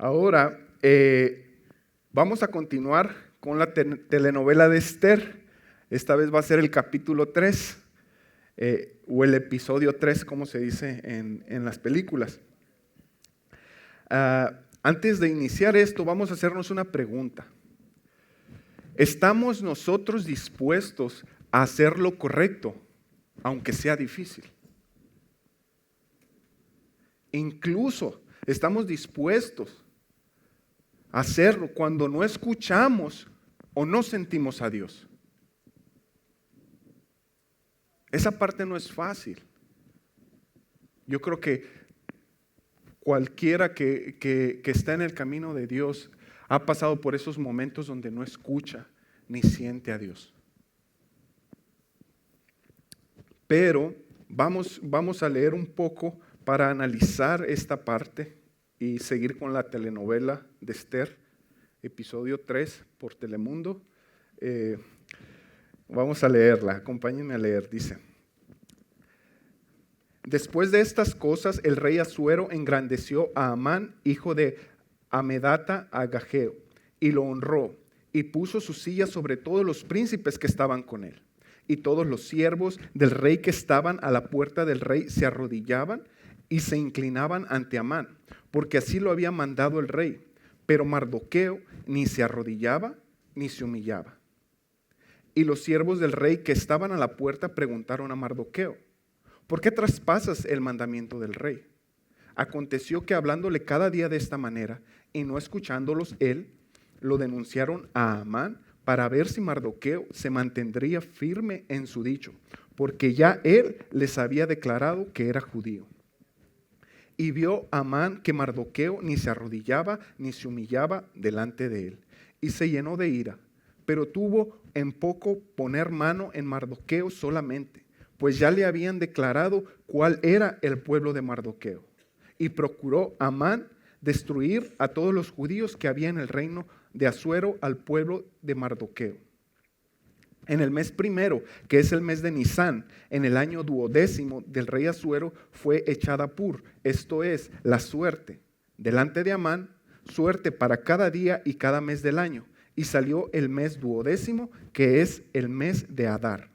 Ahora, vamos a continuar con la telenovela de Esther. Esta vez va a ser el capítulo 3, o el episodio 3, como se dice en las películas. Antes de iniciar esto, vamos a hacernos una pregunta. ¿Estamos nosotros dispuestos a hacer lo correcto, aunque sea difícil? Incluso estamos dispuestos a hacerlo cuando no escuchamos o no sentimos a Dios. Esa parte no es fácil. Yo creo que cualquiera que está en el camino de Dios ha pasado por esos momentos donde no escucha ni siente a Dios. Pero vamos a leer un poco para analizar esta parte y seguir con la telenovela de Esther, episodio 3 por Telemundo. Vamos a leerla, acompáñenme a leer, dice: Después de estas cosas, el rey Asuero engrandeció a Amán, hijo de Hamedata Agageo, y lo honró, y puso su silla sobre todos los príncipes que estaban con él. Y todos los siervos del rey que estaban a la puerta del rey se arrodillaban y se inclinaban ante Amán, porque así lo había mandado el rey. Pero Mardoqueo ni se arrodillaba ni se humillaba. Y los siervos del rey que estaban a la puerta preguntaron a Mardoqueo: ¿por qué traspasas el mandamiento del rey? Aconteció que hablándole cada día de esta manera y no escuchándolos él, lo denunciaron a Amán para ver si Mardoqueo se mantendría firme en su dicho, porque ya él les había declarado que era judío. Y vio Amán que Mardoqueo ni se arrodillaba ni se humillaba delante de él, y se llenó de ira, pero tuvo en poco poner mano en Mardoqueo solamente, pues ya le habían declarado cuál era el pueblo de Mardoqueo. Y procuró Amán destruir a todos los judíos que había en el reino de Asuero al pueblo de Mardoqueo. En el mes primero, que es el mes de Nisán, en el año 12 del rey Asuero, fue echada Pur, esto es, la suerte, delante de Amán, suerte para cada día y cada mes del año. Y salió el mes 12, que es el mes de Adar.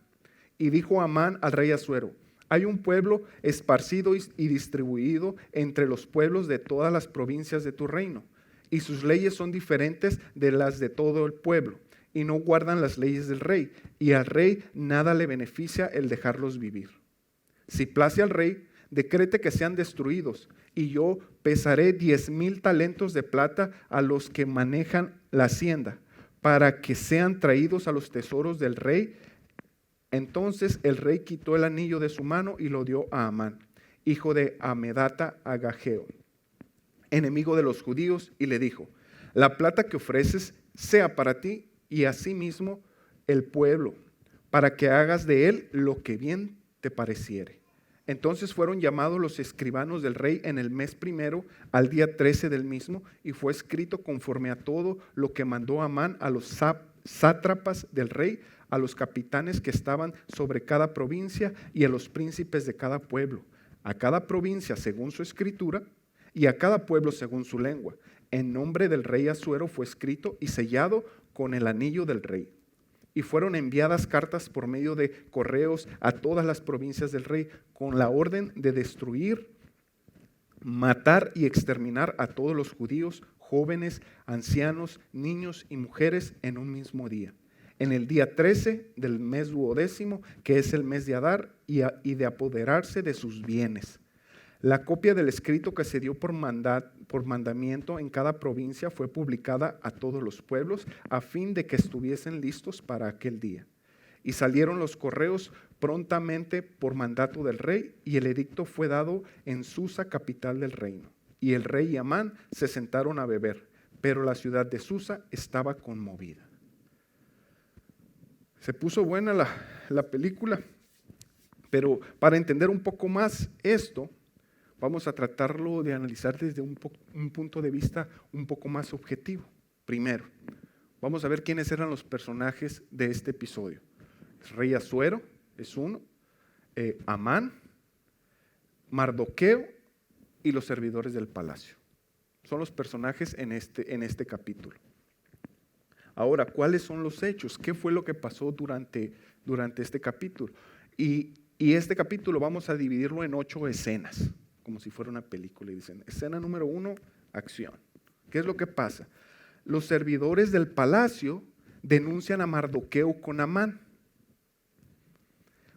Y dijo Amán al rey Asuero: hay un pueblo esparcido y distribuido entre los pueblos de todas las provincias de tu reino, y sus leyes son diferentes de las de todo el pueblo, y no guardan las leyes del rey, y al rey nada le beneficia el dejarlos vivir. Si place al rey, decrete que sean destruidos, y yo pesaré 10,000 talentos de plata a los que manejan la hacienda, para que sean traídos a los tesoros del rey. Entonces el rey quitó el anillo de su mano y lo dio a Amán, hijo de Hamedata Agageo, enemigo de los judíos, y le dijo: la plata que ofreces sea para ti y asimismo el pueblo, para que hagas de él lo que bien te pareciere. Entonces fueron llamados los escribanos del rey en el mes primero, al día 13 del mismo, y fue escrito conforme a todo lo que mandó Amán a los sátrapas del rey, a los capitanes que estaban sobre cada provincia y a los príncipes de cada pueblo, a cada provincia según su escritura y a cada pueblo según su lengua. En nombre del rey Asuero fue escrito y sellado con el anillo del rey. Y fueron enviadas cartas por medio de correos a todas las provincias del rey con la orden de destruir, matar y exterminar a todos los judíos, jóvenes, ancianos, niños y mujeres en un mismo día. En el día 13 del mes 12, que es el mes de Adar, y de apoderarse de sus bienes. La copia del escrito que se dio por mandamiento en cada provincia fue publicada a todos los pueblos, a fin de que estuviesen listos para aquel día. Y salieron los correos prontamente por mandato del rey, y el edicto fue dado en Susa, capital del reino. Y el rey y Amán se sentaron a beber, pero la ciudad de Susa estaba conmovida. Se puso buena la película, pero para entender un poco más esto, vamos a tratarlo de analizar desde un punto de vista un poco más objetivo. Primero, vamos a ver quiénes eran los personajes de este episodio. El rey Asuero es uno, Amán, Mardoqueo y los servidores del palacio. Son los personajes en este capítulo. Ahora, ¿cuáles son los hechos? ¿Qué fue lo que pasó durante este capítulo? Y este capítulo vamos a dividirlo en 8 escenas, como si fuera una película. Y dicen, escena número 1, acción. ¿Qué es lo que pasa? Los servidores del palacio denuncian a Mardoqueo con Amán.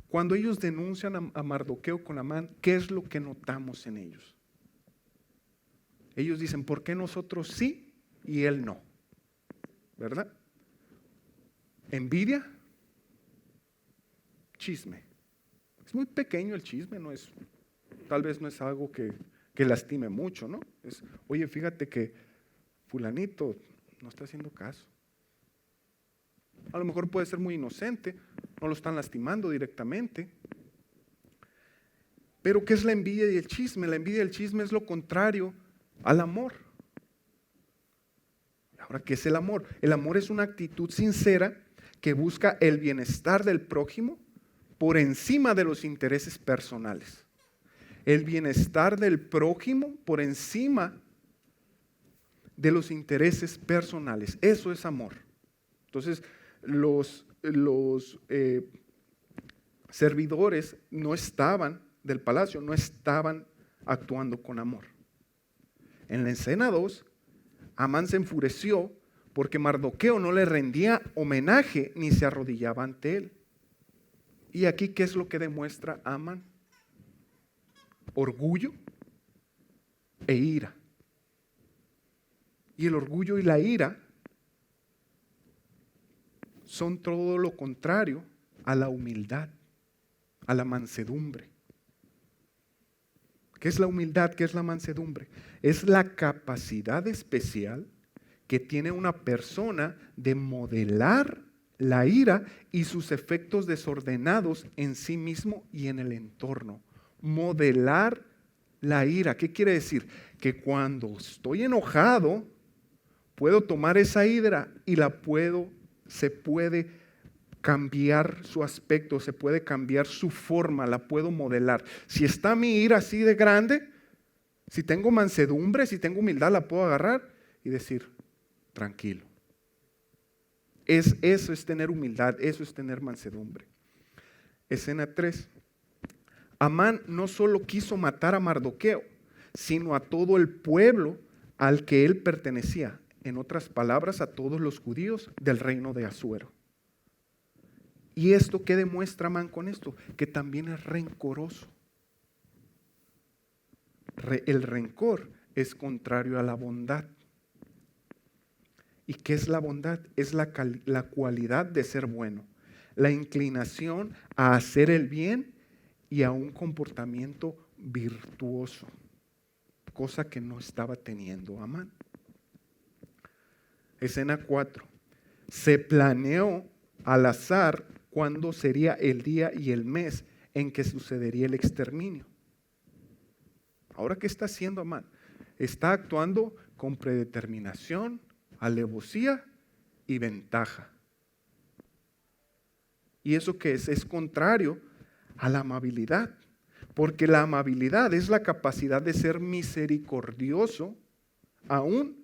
Cuando ellos denuncian a Mardoqueo con Amán, ¿qué es lo que notamos en ellos? Ellos dicen, ¿por qué nosotros sí y él no? ¿Verdad? Envidia, chisme. Es muy pequeño el chisme, tal vez no es algo que lastime mucho, ¿no? Oye, fíjate que fulanito no está haciendo caso. A lo mejor puede ser muy inocente, no lo están lastimando directamente. Pero ¿qué es la envidia y el chisme? La envidia y el chisme es lo contrario al amor. Ahora, ¿qué es el amor? El amor es una actitud sincera que busca el bienestar del prójimo por encima de los intereses personales. El bienestar del prójimo por encima de los intereses personales. Eso es amor. Entonces, los servidores del palacio no estaban actuando con amor. En la escena 2, Amán se enfureció porque Mardoqueo no le rendía homenaje ni se arrodillaba ante él. Y aquí, ¿qué es lo que demuestra Amán? Orgullo e ira. Y el orgullo y la ira son todo lo contrario a la humildad, a la mansedumbre. ¿Qué es la humildad? ¿Qué es la mansedumbre? Es la capacidad especial que tiene una persona de modelar la ira y sus efectos desordenados en sí mismo y en el entorno. Modelar la ira. ¿Qué quiere decir? Que cuando estoy enojado, puedo tomar esa ira y se puede cambiar su aspecto, se puede cambiar su forma, la puedo modelar. Si está mi ira así de grande, si tengo mansedumbre, si tengo humildad, la puedo agarrar y decir, tranquilo. Eso es tener humildad, eso es tener mansedumbre. Escena 3. Amán no solo quiso matar a Mardoqueo, sino a todo el pueblo al que él pertenecía. En otras palabras, a todos los judíos del reino de Asuero. ¿Y esto qué demuestra Amán con esto? Que también es rencoroso. El rencor es contrario a la bondad. ¿Y qué es la bondad? Es la cualidad de ser bueno, la inclinación a hacer el bien y a un comportamiento virtuoso, cosa que no estaba teniendo Amán. Escena 4. Se planeó al azar cuándo sería el día y el mes en que sucedería el exterminio. Ahora, ¿qué está haciendo Amán? Está actuando con predeterminación, alevosía y ventaja. ¿Y eso qué es? Es contrario a la amabilidad, porque la amabilidad es la capacidad de ser misericordioso aún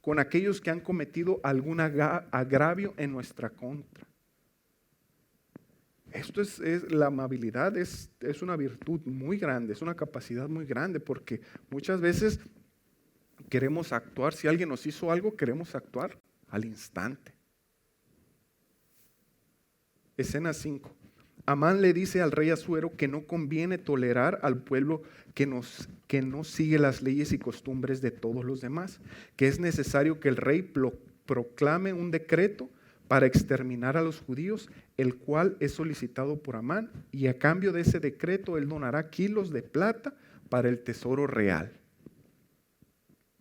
con aquellos que han cometido algún agravio en nuestra contra. La amabilidad es una virtud muy grande, es una capacidad muy grande, porque muchas veces queremos actuar, si alguien nos hizo algo, queremos actuar al instante. Escena 5. Amán le dice al rey Asuero que no conviene tolerar al pueblo que no sigue las leyes y costumbres de todos los demás, que es necesario que el rey proclame un decreto para exterminar a los judíos, el cual es solicitado por Amán, y a cambio de ese decreto él donará kilos de plata para el tesoro real.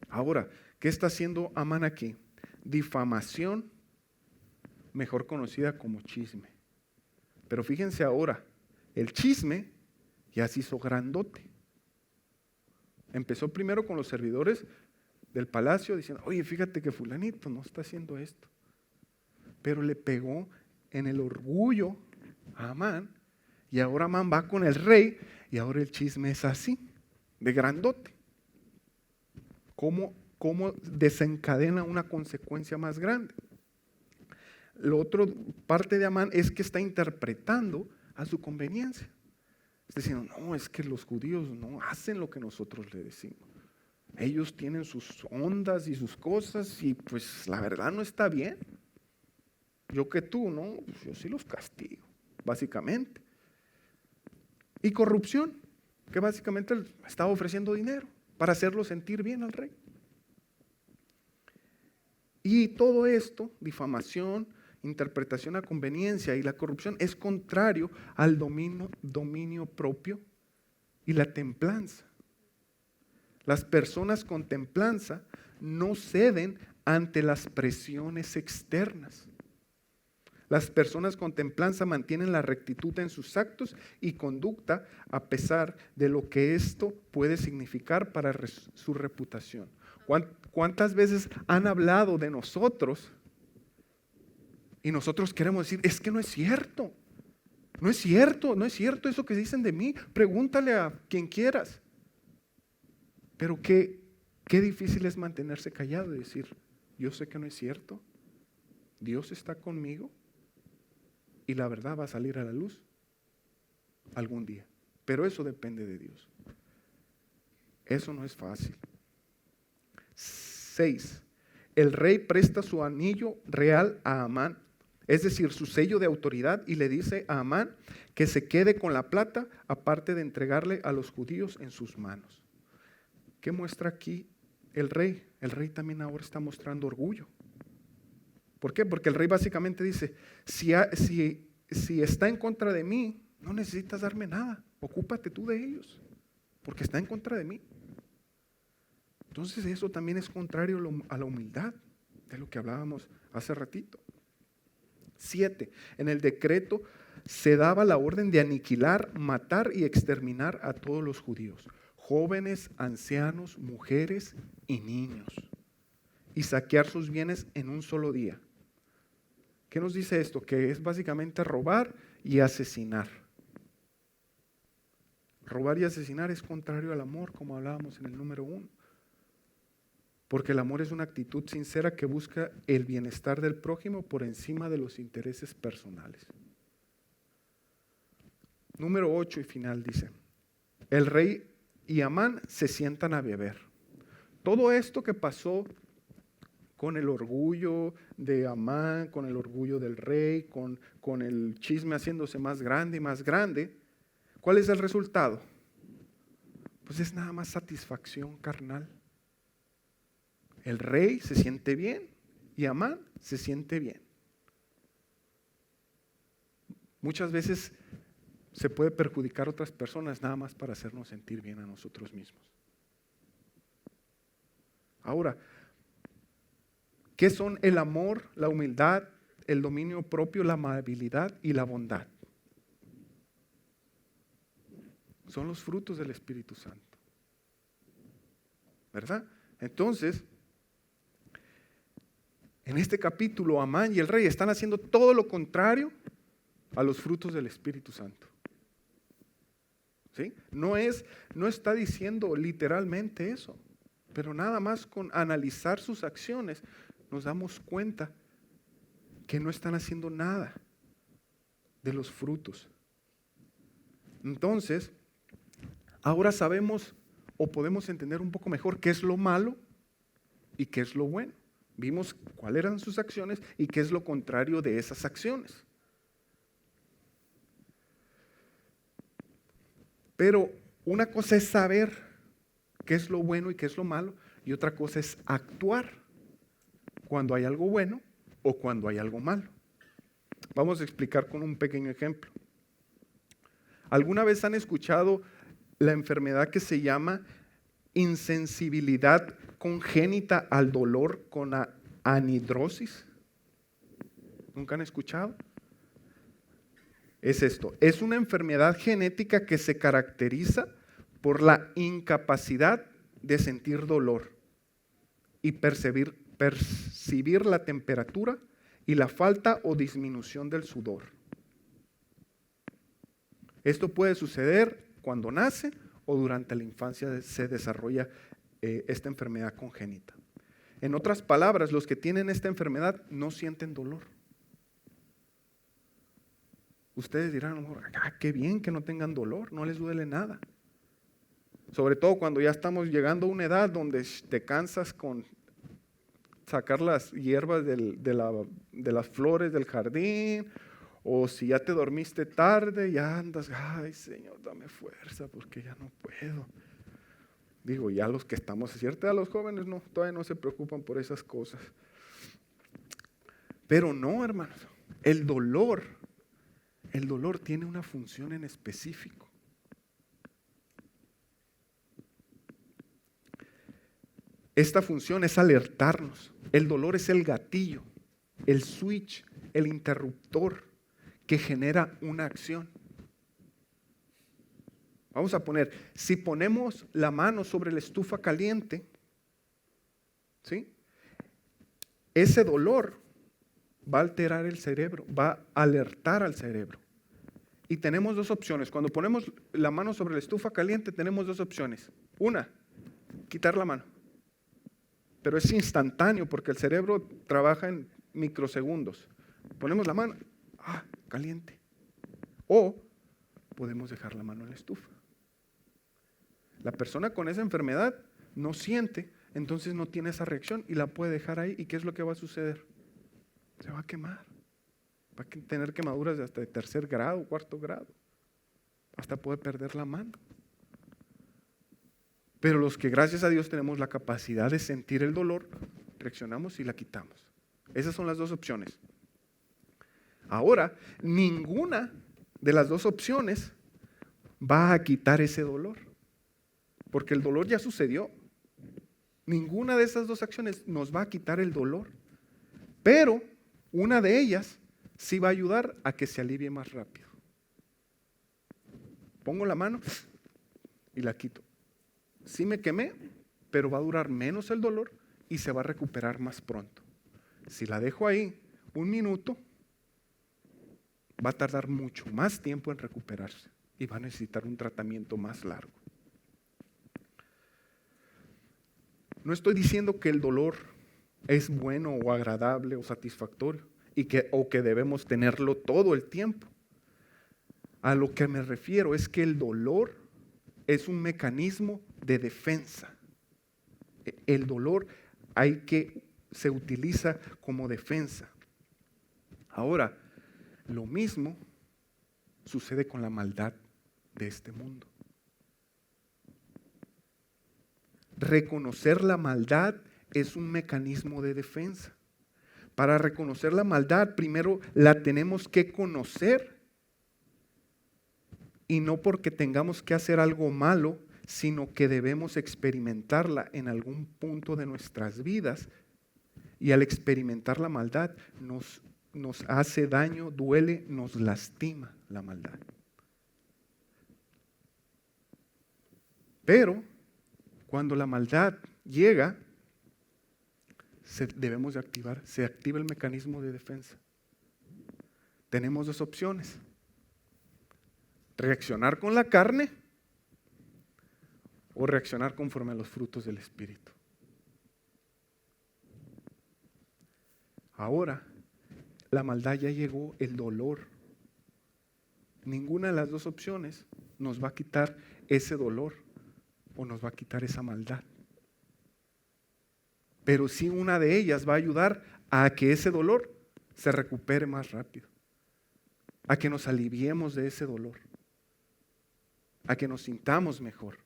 Ahora, ¿qué está haciendo Amán aquí? Difamación, mejor conocida como chisme. Pero fíjense ahora, el chisme ya se hizo grandote. Empezó primero con los servidores del palacio diciendo, oye, fíjate que fulanito no está haciendo esto. Pero le pegó en el orgullo a Amán, y ahora Amán va con el rey, y ahora el chisme es así, de grandote. cómo desencadena una consecuencia más grande. La otra parte de Amán es que está interpretando a su conveniencia. Es diciendo, no, es que los judíos no hacen lo que nosotros le decimos. Ellos tienen sus ondas y sus cosas y pues la verdad no está bien. Yo que tú, ¿no? Pues yo sí los castigo, básicamente. Y corrupción, que básicamente estaba ofreciendo dinero para hacerlo sentir bien al rey. Y todo esto, difamación, interpretación a conveniencia y la corrupción, es contrario al dominio propio y la templanza. Las personas con templanza no ceden ante las presiones externas. Las personas con templanza mantienen la rectitud en sus actos y conducta a pesar de lo que esto puede significar para su reputación. ¿Cuántas veces han hablado de nosotros y nosotros queremos decir, es que no es cierto, no es cierto, no es cierto eso que dicen de mí? Pregúntale a quien quieras. Pero qué difícil es mantenerse callado y decir, yo sé que no es cierto, Dios está conmigo y la verdad va a salir a la luz algún día. Pero eso depende de Dios. Eso no es fácil. 6. El rey presta su anillo real a Amán, es decir, su sello de autoridad, y le dice a Amán que se quede con la plata, aparte de entregarle a los judíos en sus manos. ¿Qué muestra aquí el rey? El rey también ahora está mostrando orgullo. ¿Por qué? Porque el rey básicamente dice, si está en contra de mí, no necesitas darme nada, ocúpate tú de ellos, porque está en contra de mí. Entonces eso también es contrario a la humildad, de lo que hablábamos hace ratito. 7. En el decreto se daba la orden de aniquilar, matar y exterminar a todos los judíos, jóvenes, ancianos, mujeres y niños, y saquear sus bienes en un solo día. ¿Qué nos dice esto? Que es básicamente robar y asesinar. Robar y asesinar es contrario al amor, como hablábamos en el número 1. Porque el amor es una actitud sincera que busca el bienestar del prójimo por encima de los intereses personales. Número 8 y final dice, el rey y Amán se sientan a beber. Todo esto que pasó con el orgullo de Amán, con el orgullo del rey, con el chisme haciéndose más grande y más grande, ¿cuál es el resultado? Pues es nada más satisfacción carnal. El rey se siente bien y Amán se siente bien. Muchas veces se puede perjudicar a otras personas nada más para hacernos sentir bien a nosotros mismos. Ahora, ¿qué son el amor, la humildad, el dominio propio, la amabilidad y la bondad? Son los frutos del Espíritu Santo, ¿verdad? Entonces, en este capítulo, Amán y el rey están haciendo todo lo contrario a los frutos del Espíritu Santo. ¿Sí? No está diciendo literalmente eso, pero nada más con analizar sus acciones nos damos cuenta que no están haciendo nada de los frutos. Entonces, ahora sabemos o podemos entender un poco mejor qué es lo malo y qué es lo bueno. Vimos cuáles eran sus acciones y qué es lo contrario de esas acciones. Pero una cosa es saber qué es lo bueno y qué es lo malo, y otra cosa es actuar cuando hay algo bueno o cuando hay algo malo. Vamos a explicar con un pequeño ejemplo. ¿Alguna vez han escuchado la enfermedad que se llama insensibilidad congénita al dolor con anhidrosis? ¿Nunca han escuchado? Es esto, es una enfermedad genética que se caracteriza por la incapacidad de sentir dolor y percibir la temperatura y la falta o disminución del sudor. Esto puede suceder cuando nace o durante la infancia se desarrolla esta enfermedad congénita. En otras palabras, los que tienen esta enfermedad no sienten dolor. Ustedes dirán, a lo mejor, qué bien que no tengan dolor, no les duele nada. Sobre todo cuando ya estamos llegando a una edad donde te cansas con sacar las hierbas de las flores del jardín, o si ya te dormiste tarde, ya andas, ay Señor, dame fuerza porque ya no puedo. Digo, ya los que estamos a cierta edad, los jóvenes no, todavía no se preocupan por esas cosas. Pero no, hermanos, el dolor tiene una función en específico. Esta función es alertarnos. El dolor es el gatillo, el switch, el interruptor que genera una acción. Vamos a poner, si ponemos la mano sobre la estufa caliente, ¿sí? Ese dolor va a alterar el cerebro, va a alertar al cerebro. Y tenemos dos opciones. Cuando ponemos la mano sobre la estufa caliente, tenemos dos opciones. Una, quitar la mano. Pero es instantáneo porque el cerebro trabaja en microsegundos. Ponemos la mano, caliente. O podemos dejar la mano en la estufa. La persona con esa enfermedad no siente, entonces no tiene esa reacción y la puede dejar ahí. ¿Y qué es lo que va a suceder? Se va a quemar. Va a tener quemaduras de hasta de 3er grado, 4º grado. Hasta puede perder la mano. Pero los que gracias a Dios tenemos la capacidad de sentir el dolor, reaccionamos y la quitamos. Esas son las dos opciones. Ahora, ninguna de las dos opciones va a quitar ese dolor. Porque el dolor ya sucedió. Ninguna de esas dos acciones nos va a quitar el dolor. Pero una de ellas sí va a ayudar a que se alivie más rápido. Pongo la mano y la quito. Sí me quemé, pero va a durar menos el dolor y se va a recuperar más pronto. Si la dejo ahí 1 minuto, va a tardar mucho más tiempo en recuperarse y va a necesitar un tratamiento más largo. No estoy diciendo que el dolor es bueno o agradable o satisfactorio o que debemos tenerlo todo el tiempo. A lo que me refiero es que el dolor es un mecanismo de defensa. El dolor se utiliza como defensa. Ahora, lo mismo sucede con la maldad de este mundo. Reconocer la maldad es un mecanismo de defensa. Para reconocer la maldad, primero la tenemos que conocer. Y no porque tengamos que hacer algo malo, sino que debemos experimentarla en algún punto de nuestras vidas. Y al experimentar la maldad nos hace daño, duele, nos lastima la maldad. Pero cuando la maldad llega, debemos de se activa el mecanismo de defensa. Tenemos dos opciones: reaccionar con la carne o reaccionar conforme a los frutos del Espíritu. Ahora, la maldad ya llegó, el dolor. Ninguna de las dos opciones nos va a quitar ese dolor o nos va a quitar esa maldad. Pero sí una de ellas va a ayudar a que ese dolor se recupere más rápido, a que nos aliviemos de ese dolor, a que nos sintamos mejor.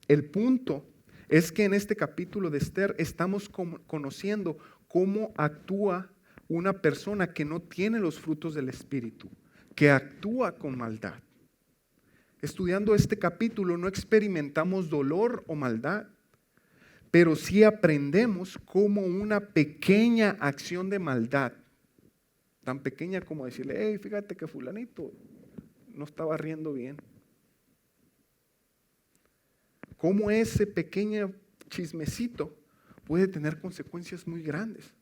El punto es que en este capítulo de Esther estamos conociendo cómo actúa una persona que no tiene los frutos del Espíritu, que actúa con maldad. Estudiando este capítulo no experimentamos dolor o maldad, pero sí aprendemos cómo una pequeña acción de maldad, tan pequeña como decirle, hey, fíjate que fulanito no estaba riendo bien. Cómo ese pequeño chismecito puede tener consecuencias muy grandes.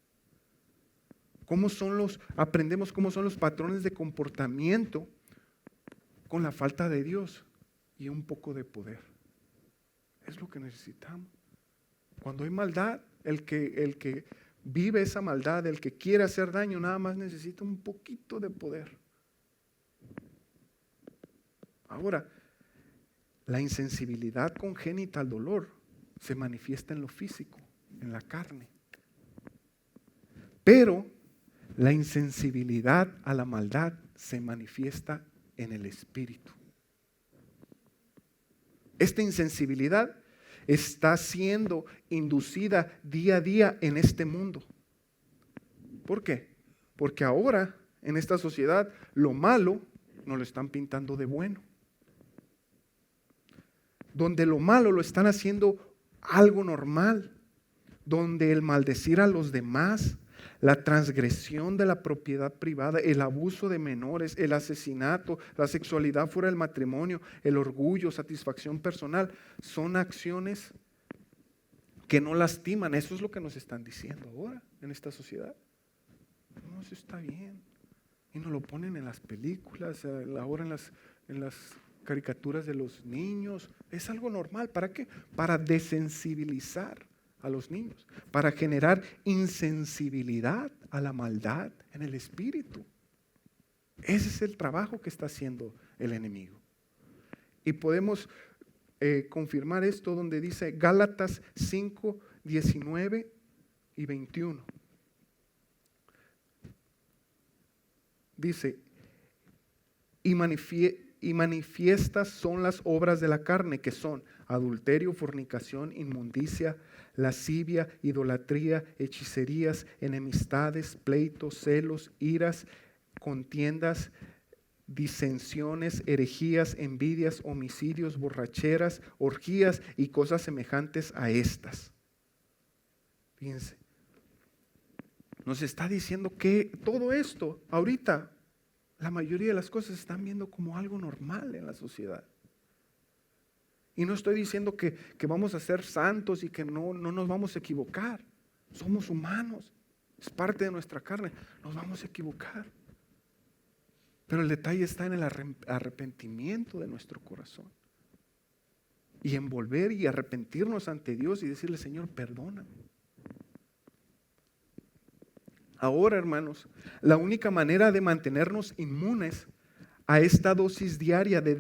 Aprendemos cómo son los patrones de comportamiento con la falta de Dios y un poco de poder. Es lo que necesitamos. Cuando hay maldad, el que vive esa maldad, el que quiere hacer daño, nada más necesita un poquito de poder. Ahora, la insensibilidad congénita al dolor se manifiesta en lo físico, en la carne. Pero la insensibilidad a la maldad se manifiesta en el espíritu. Esta insensibilidad está siendo inducida día a día en este mundo. ¿Por qué? Porque ahora en esta sociedad lo malo nos lo están pintando de bueno. Donde lo malo lo están haciendo algo normal. Donde el maldecir a los demás, la transgresión de la propiedad privada, el abuso de menores, el asesinato, la sexualidad fuera del matrimonio, el orgullo, satisfacción personal, son acciones que no lastiman. Eso es lo que nos están diciendo ahora en esta sociedad. No, eso está bien. Y nos lo ponen en las películas, ahora en las caricaturas de los niños. Es algo normal. ¿Para qué? Para desensibilizar a los niños, para generar insensibilidad a la maldad en el espíritu. Ese es el trabajo que está haciendo el enemigo. Y podemos confirmar esto donde dice Gálatas 5, 19 y 21. Dice, y manifiestas son las obras de la carne, que son adulterio, fornicación, inmundicia, lascivia, idolatría, hechicerías, enemistades, pleitos, celos, iras, contiendas, disensiones, herejías, envidias, homicidios, borracheras, orgías y cosas semejantes a estas. Fíjense, nos está diciendo que todo esto, ahorita, la mayoría de las cosas se están viendo como algo normal en la sociedad. Y no estoy diciendo que vamos a ser santos y que no nos vamos a equivocar. Somos humanos, es parte de nuestra carne, nos vamos a equivocar. Pero el detalle está en el arrepentimiento de nuestro corazón. Y en volver y arrepentirnos ante Dios y decirle, Señor, perdóname. Ahora, hermanos, la única manera de mantenernos inmunes a esta dosis diaria de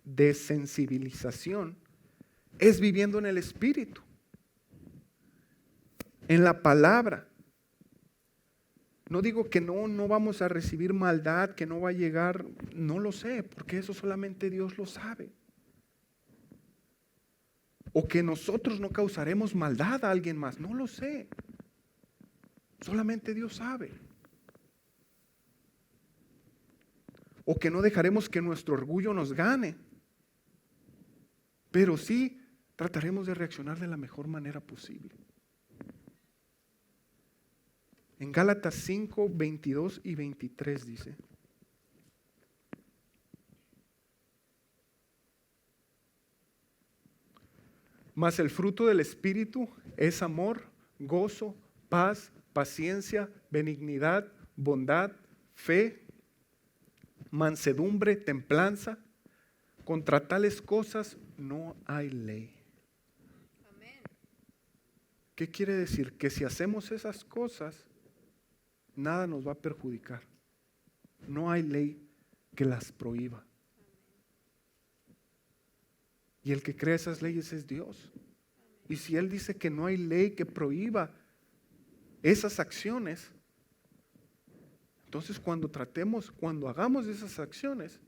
desensibilización es viviendo en el Espíritu, en la palabra. No digo que no vamos a recibir maldad, que no va a llegar, no lo sé, porque eso solamente Dios lo sabe. O que nosotros no causaremos maldad a alguien más, no lo sé. Solamente Dios sabe. O que no dejaremos que nuestro orgullo nos gane. Pero sí trataremos de reaccionar de la mejor manera posible. En Gálatas 5, 22 y 23 dice: mas el fruto del Espíritu es amor, gozo, paz, paciencia, benignidad, bondad, fe, mansedumbre, templanza. Contra tales cosas no hay ley. Amén. ¿Qué quiere decir? Que si hacemos esas cosas, nada nos va a perjudicar. No hay ley que las prohíba. Y el que crea esas leyes es Dios. Y si Él dice que no hay ley que prohíba esas acciones, entonces cuando hagamos esas acciones,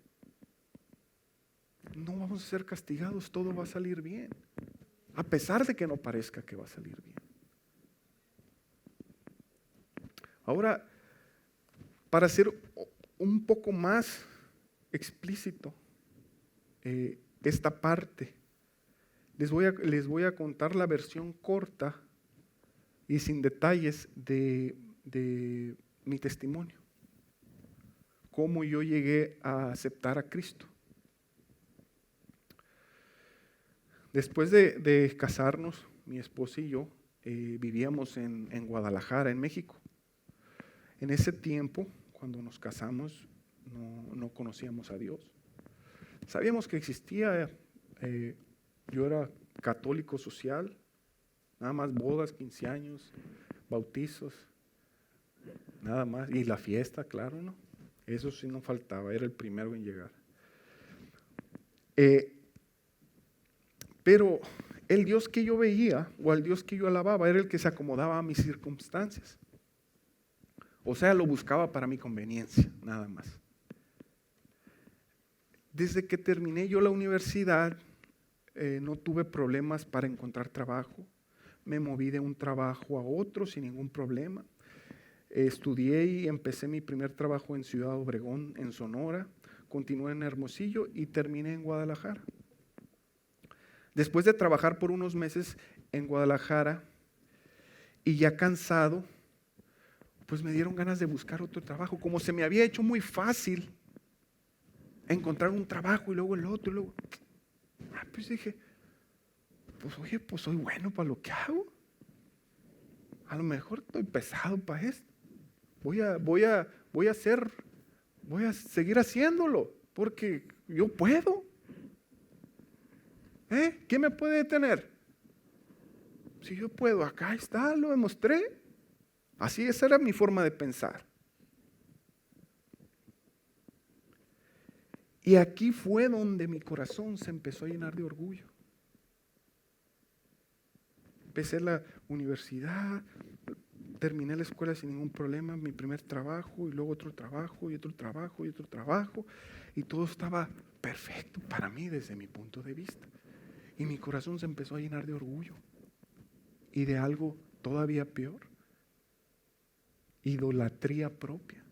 no vamos a ser castigados, todo va a salir bien, a pesar de que no parezca que va a salir bien. Ahora, para ser un poco más explícito esta parte, les voy a contar la versión corta y sin detalles de mi testimonio. Cómo yo llegué a aceptar a Cristo. Después de casarnos, mi esposa y yo vivíamos en Guadalajara, en México. En ese tiempo, cuando nos casamos, no conocíamos a Dios. Sabíamos que existía Yo era católico social, nada más bodas, 15 años, bautizos, nada más. Y la fiesta, claro, ¿no? Eso sí no faltaba, era el primero en llegar. Pero el Dios que yo veía o al Dios que yo alababa era el que se acomodaba a mis circunstancias. O sea, lo buscaba para mi conveniencia, nada más. Desde que terminé yo la universidad, no tuve problemas para encontrar trabajo. Me moví de un trabajo a otro sin ningún problema. Estudié y empecé mi primer trabajo en Ciudad Obregón, en Sonora. Continué en Hermosillo y terminé en Guadalajara. Después de trabajar por unos meses en Guadalajara y ya cansado, pues me dieron ganas de buscar otro trabajo. Como se me había hecho muy fácil encontrar un trabajo y luego el otro y luego... pues dije, pues oye, pues soy bueno para lo que hago. A lo mejor estoy pesado para esto. Voy a seguir haciéndolo porque yo puedo. ¿Qué me puede detener? Si yo puedo, acá está, lo demostré. Así, esa era mi forma de pensar. Y aquí fue donde mi corazón se empezó a llenar de orgullo. Empecé la universidad, terminé la escuela sin ningún problema, mi primer trabajo y luego otro trabajo y otro trabajo y otro trabajo. Y todo estaba perfecto para mí desde mi punto de vista. Y mi corazón se empezó a llenar de orgullo y de algo todavía peor. Idolatría propia.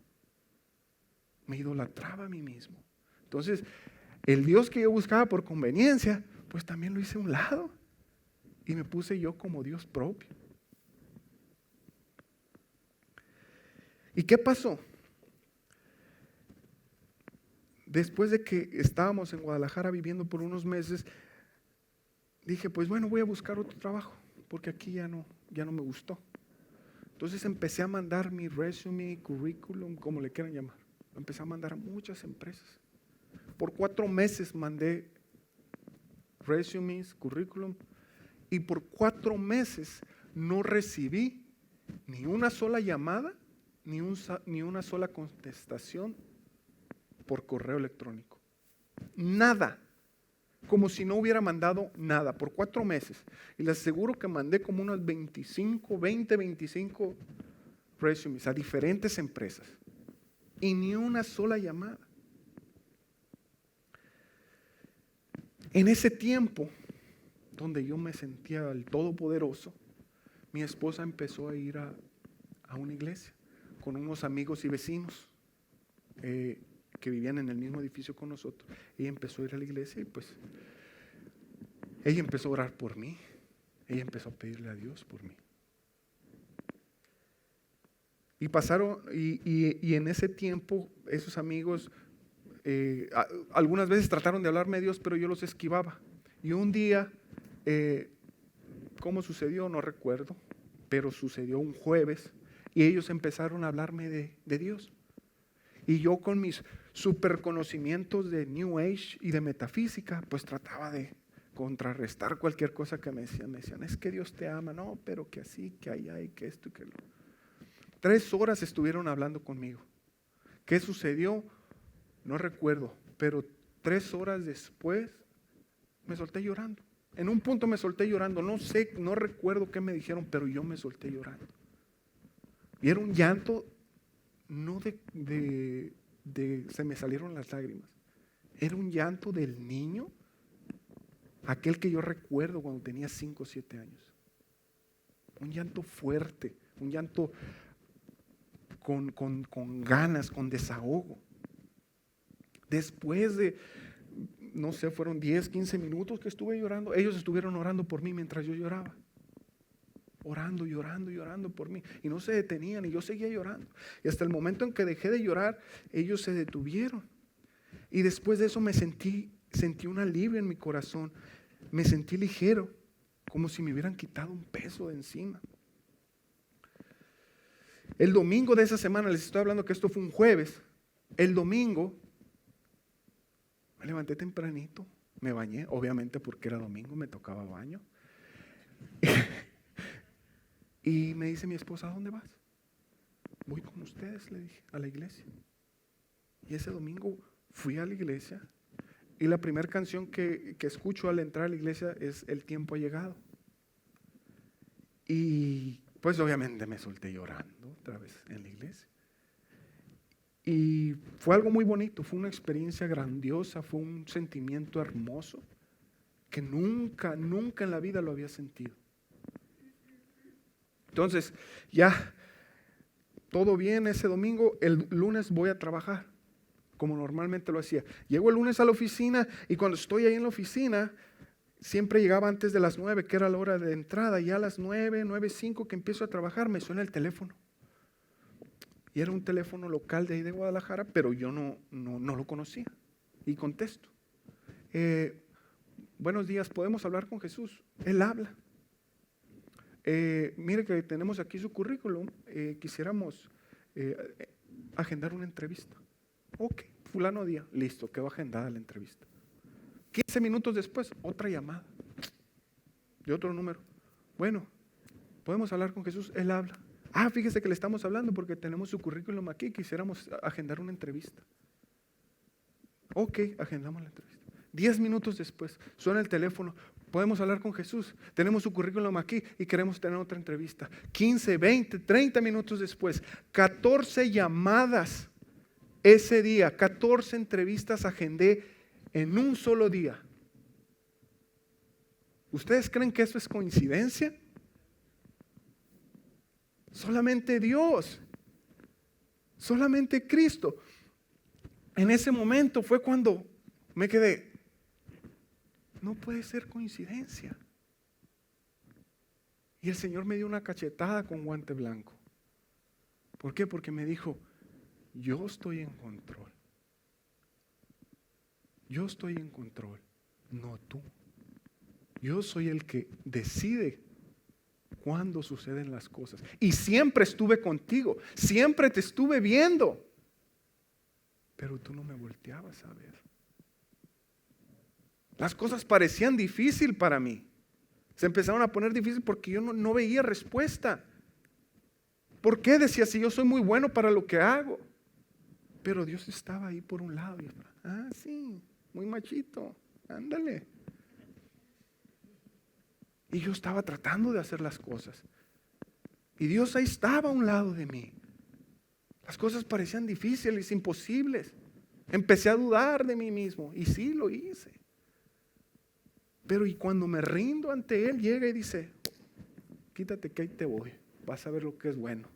Me idolatraba a mí mismo. Entonces, el Dios que yo buscaba por conveniencia, pues también lo hice a un lado. Y me puse yo como Dios propio. ¿Y qué pasó? Después de que estábamos en Guadalajara viviendo por unos meses, dije, pues bueno, voy a buscar otro trabajo, porque aquí ya no me gustó. Entonces empecé a mandar mi resume, currículum, como le quieran llamar. Lo empecé a mandar a muchas empresas. Por 4 meses mandé resumes, currículum, y por 4 meses no recibí ni una sola llamada, ni una sola contestación por correo electrónico. Nada. Como si no hubiera mandado nada por 4 meses. Y les aseguro que mandé como unos 25 resumes a diferentes empresas. Y ni una sola llamada. En ese tiempo, donde yo me sentía el todopoderoso, mi esposa empezó a ir a una iglesia con unos amigos y vecinos que vivían en el mismo edificio con nosotros. Ella empezó a ir a la iglesia y pues ella empezó a orar por mí. Ella empezó a pedirle a Dios por mí. Y pasaron, y en ese tiempo esos amigos algunas veces trataron de hablarme de Dios, pero yo los esquivaba. Y un día, ¿cómo sucedió? No recuerdo, pero sucedió un jueves y ellos empezaron a hablarme de Dios. Y yo con mis super conocimientos de New Age y de metafísica, pues trataba de contrarrestar cualquier cosa que me decían. Me decían, es que Dios te ama, no, pero que así, que allá y que esto y que lo. 3 horas estuvieron hablando conmigo. ¿Qué sucedió? No recuerdo, pero 3 horas después me solté llorando. En un punto me solté llorando, no recuerdo qué me dijeron, pero yo me solté llorando. Y era un llanto, no se me salieron las lágrimas. Era un llanto del niño, aquel que yo recuerdo cuando tenía 5 o 7 años. Un llanto fuerte, un llanto con ganas, con desahogo. Después de, no sé, fueron 10, 15 minutos que estuve llorando. Ellos estuvieron orando por mí mientras yo lloraba. Orando, llorando por mí. Y no se detenían y yo seguía llorando. Y hasta el momento en que dejé de llorar, ellos se detuvieron. Y después de eso me sentí un alivio en mi corazón. Me sentí ligero, como si me hubieran quitado un peso de encima. El domingo de esa semana, les estoy hablando que esto fue un jueves. El domingo me levanté tempranito, Me bañé, obviamente porque era domingo, me tocaba baño. Y me dice mi esposa, ¿a dónde vas? Voy con ustedes, le dije, a la iglesia. Y ese domingo fui a la iglesia y la primera canción que escucho al entrar a la iglesia es El tiempo ha llegado. Y pues obviamente me solté llorando otra vez en la iglesia. Y fue algo muy bonito, fue una experiencia grandiosa, fue un sentimiento hermoso que nunca en la vida lo había sentido. Entonces, ya todo bien ese domingo, el lunes voy a trabajar, como normalmente lo hacía. Llego el lunes a la oficina y cuando estoy ahí en la oficina, siempre llegaba antes de las 9, que era la hora de entrada, y a las 9:05 que empiezo a trabajar, me suena el teléfono. Y era un teléfono local de ahí de Guadalajara, pero yo no lo conocía. Y contesto. Buenos días, ¿podemos hablar con Jesús? Él habla. Mire que tenemos aquí su currículum, quisiéramos agendar una entrevista. Ok, fulano día, listo, quedó agendada la entrevista. 15 minutos después, otra llamada de otro número. Bueno, ¿podemos hablar con Jesús? Él habla. Fíjese que le estamos hablando porque tenemos su currículum aquí, quisiéramos agendar una entrevista. Ok, agendamos la entrevista. 10 minutos después, suena el teléfono. Podemos hablar con Jesús. Tenemos su currículum aquí y queremos tener otra entrevista. 15, 20, 30 minutos después, 14 llamadas ese día, 14 entrevistas agendé en un solo día. ¿Ustedes creen que eso es coincidencia? Solamente Dios, solamente Cristo. En ese momento fue cuando me quedé, no puede ser coincidencia. Y el Señor me dio una cachetada con guante blanco. ¿Por qué? Porque me dijo, yo estoy en control. Yo estoy en control, no tú. Yo soy el que decide cuándo suceden las cosas. Y siempre estuve contigo, siempre te estuve viendo. Pero tú no me volteabas a ver. Las cosas parecían difíciles para mí. Se empezaron a poner difíciles porque yo no veía respuesta. ¿Por qué? Decía, si yo soy muy bueno para lo que hago. Pero Dios estaba ahí por un lado. Y, sí, muy machito, ándale. Y yo estaba tratando de hacer las cosas. Y Dios ahí estaba a un lado de mí. Las cosas parecían difíciles, imposibles. Empecé a dudar de mí mismo. Y sí, lo hice. Pero y cuando me rindo ante Él, llega y dice, quítate que ahí te voy. Vas a ver lo que es bueno.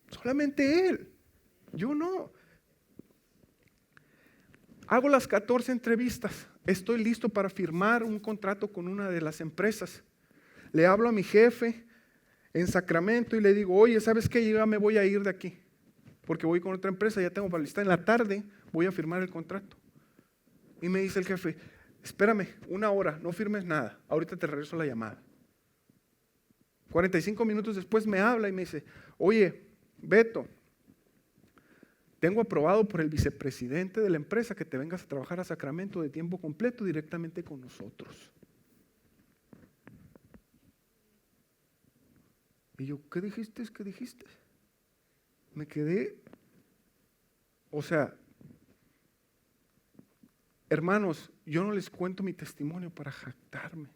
Solamente Él. Yo no. Hago las 14 entrevistas. Estoy listo para firmar un contrato con una de las empresas. Le hablo a mi jefe en Sacramento y le digo, oye, ¿sabes qué? Yo ya me voy a ir de aquí. Porque voy con otra empresa, ya tengo para listar. En la tarde voy a firmar el contrato. Y me dice el jefe, espérame, 1 hora, no firmes nada. Ahorita te regreso la llamada. 45 minutos después me habla y me dice, oye, Beto, tengo aprobado por el vicepresidente de la empresa que te vengas a trabajar a Sacramento de tiempo completo directamente con nosotros. Y yo, ¿qué dijiste? ¿Qué dijiste? Me quedé, hermanos, yo no les cuento mi testimonio para jactarme.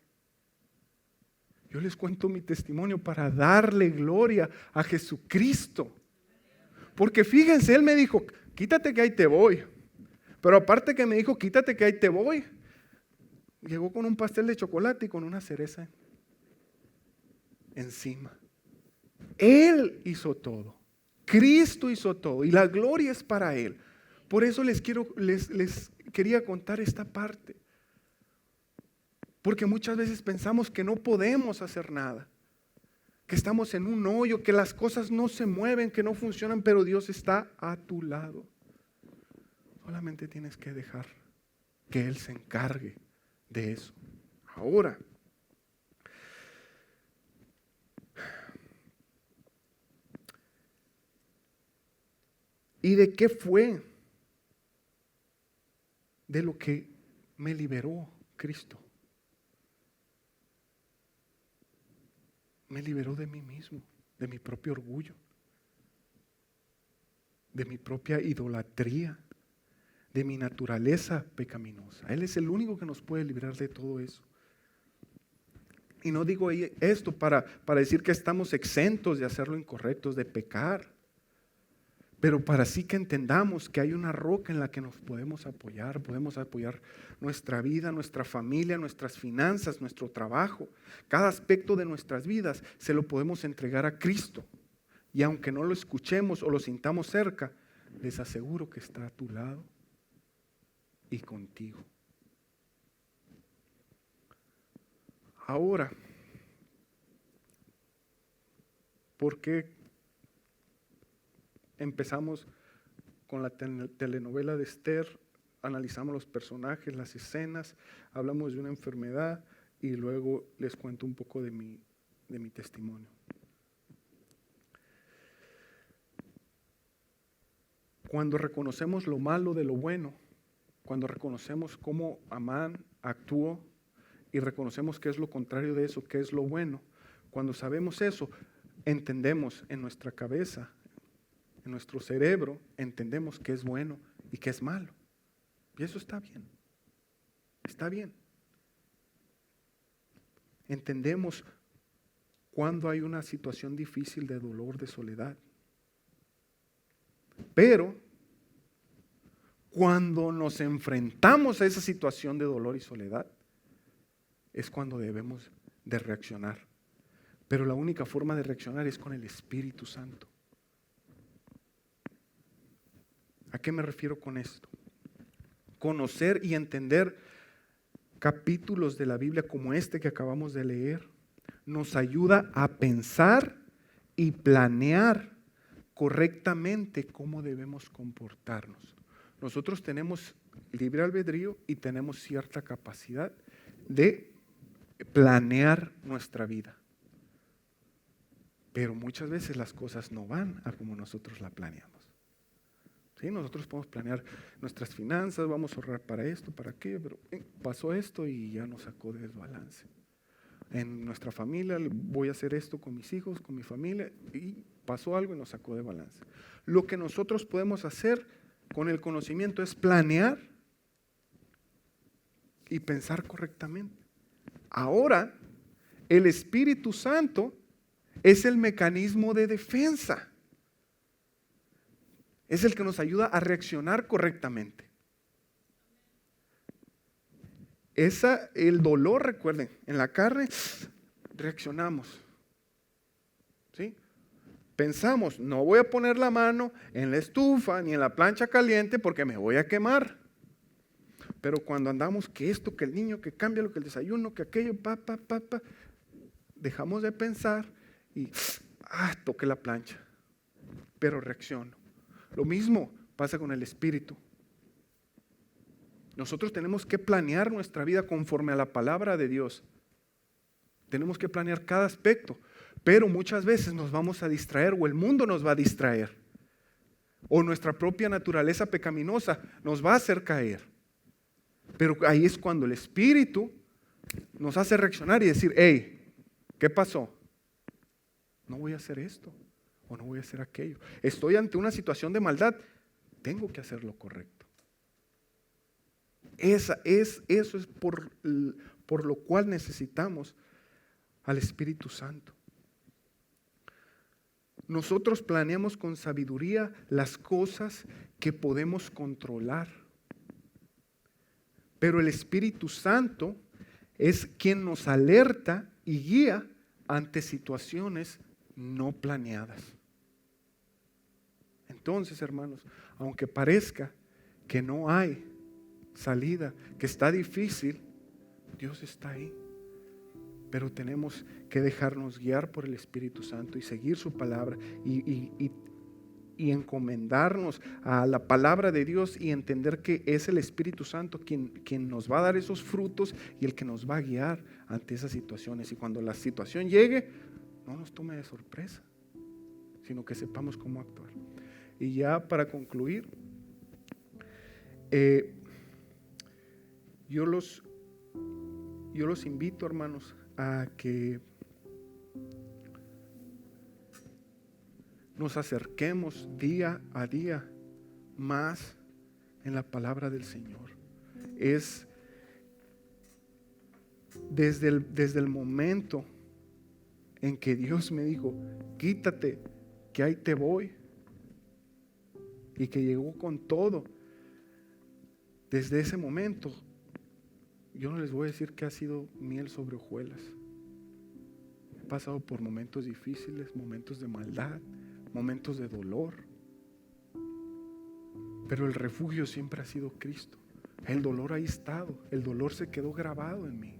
Yo les cuento mi testimonio para darle gloria a Jesucristo. Porque fíjense, Él me dijo, quítate que ahí te voy. Pero aparte que me dijo, quítate que ahí te voy, llegó con un pastel de chocolate y con una cereza encima. Él hizo todo. Cristo hizo todo. Y la gloria es para Él. Por eso les quería contar esta parte. Porque muchas veces pensamos que no podemos hacer nada. Que estamos en un hoyo, que las cosas no se mueven, que no funcionan, pero Dios está a tu lado. Solamente tienes que dejar que Él se encargue de eso. Ahora, ¿y de qué fue? De lo que me liberó Cristo. Me liberó de mí mismo, de mi propio orgullo, de mi propia idolatría, de mi naturaleza pecaminosa. Él es el único que nos puede librar de todo eso. Y no digo esto para decir que estamos exentos de hacer lo incorrecto, de pecar, pero para sí que entendamos que hay una roca en la que nos podemos apoyar nuestra vida, nuestra familia, nuestras finanzas, nuestro trabajo. Cada aspecto de nuestras vidas se lo podemos entregar a Cristo. Y aunque no lo escuchemos o lo sintamos cerca, les aseguro que está a tu lado y contigo. Ahora, ¿por qué empezamos con la telenovela de Esther? Analizamos los personajes, las escenas, hablamos de una enfermedad y luego les cuento un poco de mi testimonio. Cuando reconocemos lo malo de lo bueno, cuando reconocemos cómo Amán actuó y reconocemos qué es lo contrario de eso, qué es lo bueno, cuando sabemos eso, entendemos en nuestra cabeza, en nuestro cerebro, entendemos qué es bueno y qué es malo. Y eso está bien. Está bien. Entendemos cuando hay una situación difícil de dolor, de soledad. Pero cuando nos enfrentamos a esa situación de dolor y soledad, es cuando debemos de reaccionar. Pero la única forma de reaccionar es con el Espíritu Santo. ¿A qué me refiero con esto? Conocer y entender capítulos de la Biblia como este que acabamos de leer nos ayuda a pensar y planear correctamente cómo debemos comportarnos. Nosotros tenemos libre albedrío y tenemos cierta capacidad de planear nuestra vida. Pero muchas veces las cosas no van a como nosotros la planeamos. ¿Sí? Nosotros podemos planear nuestras finanzas, vamos a ahorrar para esto, para aquello, pero pasó esto y ya nos sacó de desbalance. En nuestra familia voy a hacer esto con mis hijos, con mi familia, y pasó algo y nos sacó de balance. Lo que nosotros podemos hacer con el conocimiento es planear y pensar correctamente. Ahora, el Espíritu Santo es el mecanismo de defensa. Es el que nos ayuda a reaccionar correctamente. El dolor, recuerden, en la carne reaccionamos. ¿Sí? Pensamos, no voy a poner la mano en la estufa ni en la plancha caliente porque me voy a quemar. Pero cuando andamos que esto, que el niño, que cambia lo que el desayuno, que aquello, dejamos de pensar y toqué la plancha. Pero reacciono. Lo mismo pasa con el Espíritu. Nosotros tenemos que planear nuestra vida conforme a la palabra de Dios. Tenemos que planear cada aspecto, pero muchas veces nos vamos a distraer o el mundo nos va a distraer. O nuestra propia naturaleza pecaminosa nos va a hacer caer. Pero ahí es cuando el Espíritu nos hace reaccionar y decir, hey, ¿qué pasó? No voy a hacer esto o no voy a hacer aquello. Estoy ante una situación de maldad, tengo que hacer lo correcto. Eso es por lo cual necesitamos al Espíritu Santo. Nosotros planeamos con sabiduría las cosas que podemos controlar. Pero el Espíritu Santo es quien nos alerta y guía ante situaciones no planeadas. Entonces, hermanos, aunque parezca que no hay salida, que está difícil, Dios está ahí. Pero tenemos que dejarnos guiar por el Espíritu Santo y seguir su palabra y encomendarnos a la palabra de Dios y entender que es el Espíritu Santo quien nos va a dar esos frutos y el que nos va a guiar ante esas situaciones. Y cuando la situación llegue, no nos tome de sorpresa, sino que sepamos cómo actuar. Y ya para concluir, yo los invito, hermanos, a que nos acerquemos día a día más en la palabra del Señor. Es desde el momento en que Dios me dijo, quítate, que ahí te voy, y que llegó con todo, desde ese momento, yo no les voy a decir que ha sido miel sobre hojuelas. He pasado por momentos difíciles, momentos de maldad, momentos de dolor, pero el refugio siempre ha sido Cristo. El dolor ha estado, el dolor se quedó grabado en mí.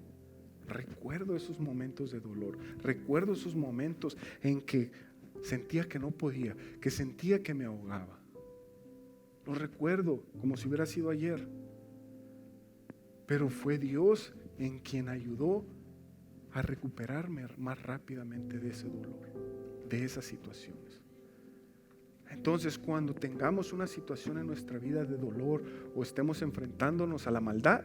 Recuerdo esos momentos de dolor, recuerdo esos momentos en que sentía que no podía, que sentía que me ahogaba. Lo recuerdo como si hubiera sido ayer, pero fue Dios en quien ayudó a recuperarme más rápidamente de ese dolor, de esas situaciones. Entonces, cuando tengamos una situación en nuestra vida de dolor o estemos enfrentándonos a la maldad,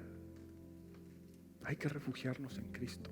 hay que refugiarnos en Cristo.